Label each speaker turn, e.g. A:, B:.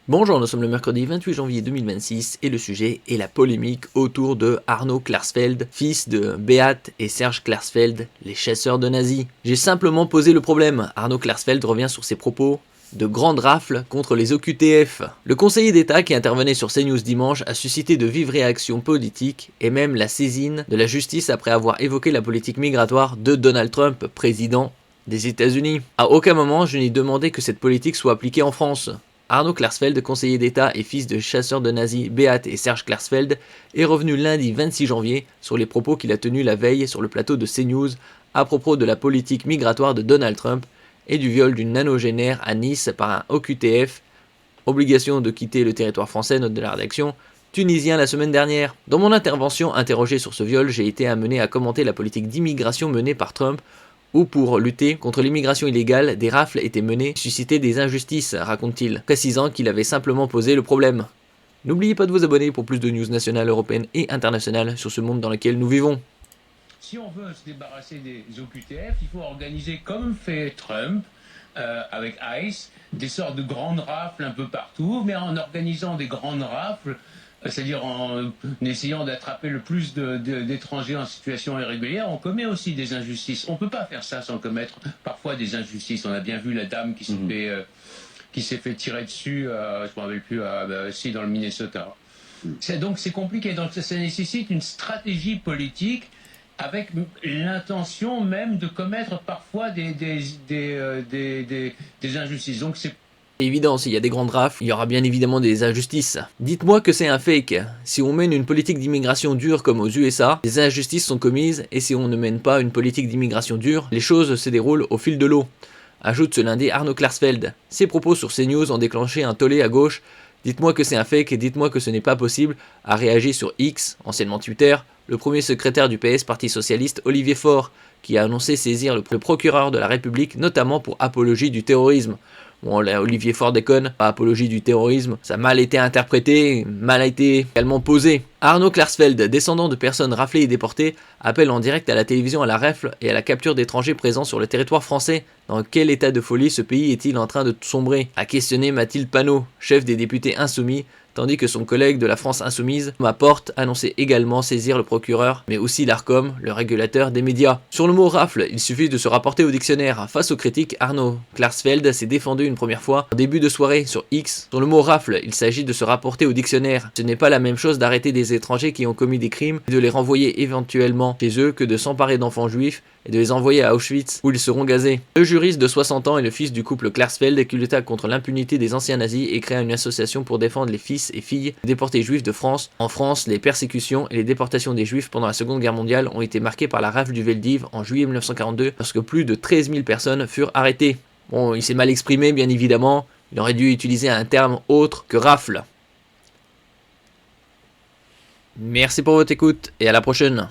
A: Bonjour, nous sommes le mercredi 28 janvier 2026 et le sujet est la polémique autour de Arno Klarsfeld, fils de Beat et Serge Klarsfeld, les chasseurs de nazis. J'ai simplement posé le problème. Arno Klarsfeld revient sur ses propos de grande rafle contre les OQTF. Le conseiller d'État qui intervenait sur CNews dimanche a suscité de vives réactions politiques et même la saisine de la justice après avoir évoqué la politique migratoire de Donald Trump, président des États-Unis. À aucun moment je n'ai demandé que cette politique soit appliquée en France. Arno Klarsfeld, conseiller d'État et fils de chasseurs de nazis Beat et Serge Klarsfeld, est revenu lundi 26 janvier sur les propos qu'il a tenus la veille sur le plateau de CNews à propos de la politique migratoire de Donald Trump et du viol d'une nanogénaire à Nice par un OQTF, obligation de quitter le territoire français, note de la rédaction, tunisien la semaine dernière. Dans mon intervention interrogé sur ce viol, j'ai été amené à commenter la politique d'immigration menée par Trump, où pour lutter contre l'immigration illégale, des rafles étaient menées et suscitaient des injustices, raconte-t-il, précisant qu'il avait simplement posé le problème. N'oubliez pas de vous abonner pour plus de news nationales, européennes et internationales sur ce monde dans lequel nous vivons.
B: Si on veut se débarrasser des OQTF, il faut organiser comme fait Trump avec ICE, des sortes de grandes rafles un peu partout, mais en organisant des grandes rafles, c'est-à-dire en essayant d'attraper le plus d'étrangers en situation irrégulière, on commet aussi des injustices. On ne peut pas faire ça sans commettre parfois des injustices. On a bien vu la dame qui s'est fait tirer dessus, je ne me rappelle plus, si dans le Minnesota. Donc c'est compliqué, donc ça nécessite une stratégie politique avec l'intention même de commettre parfois des injustices. Donc c'est
A: Évident, s'il y a des grandes rafles, il y aura bien évidemment des injustices. Dites-moi que c'est un fake. Si on mène une politique d'immigration dure comme aux USA, des injustices sont commises, et si on ne mène pas une politique d'immigration dure, les choses se déroulent au fil de l'eau. Ajoute ce lundi Arno Klarsfeld. Ses propos sur CNews ont déclenché un tollé à gauche. Dites-moi que c'est un fake et dites-moi que ce n'est pas possible, a réagi sur X, anciennement Twitter, le premier secrétaire du PS Parti Socialiste Olivier Faure, qui a annoncé saisir le procureur de la République, notamment pour apologie du terrorisme. Bon, là, Olivier Faure déconne, pas apologie du terrorisme, ça a mal été interprété, mal a été également posé. Arno Klarsfeld, descendant de personnes raflées et déportées, appelle en direct à la télévision à la rafle et à la capture d'étrangers présents sur le territoire français. Dans quel état de folie ce pays est-il en train de sombrer, a questionné Mathilde Panot, chef des députés insoumis, tandis que son collègue de la France Insoumise, Laporte, annonçait également saisir le procureur, mais aussi l'Arcom, le régulateur des médias. Sur le mot rafle, il suffit de se rapporter au dictionnaire. Face aux critiques, Arno Klarsfeld s'est défendu une première fois en début de soirée sur X. Sur le mot rafle, il s'agit de se rapporter au dictionnaire. Ce n'est pas la même chose d'arrêter des étrangers qui ont commis des crimes et de les renvoyer éventuellement chez eux que de s'emparer d'enfants juifs et de les envoyer à Auschwitz où ils seront gazés. Le juriste de 60 ans est le fils du couple Klarsfeld qui lutta contre l'impunité des anciens nazis et créa une association pour défendre les fils et filles des déportés juifs de France. En France, les persécutions et les déportations des juifs pendant la Seconde Guerre mondiale ont été marquées par la rafle du Veldiv en juillet 1942 lorsque plus de 13 000 personnes furent arrêtées. Bon, il s'est mal exprimé bien évidemment, il aurait dû utiliser un terme autre que rafle. Merci pour votre écoute et à la prochaine.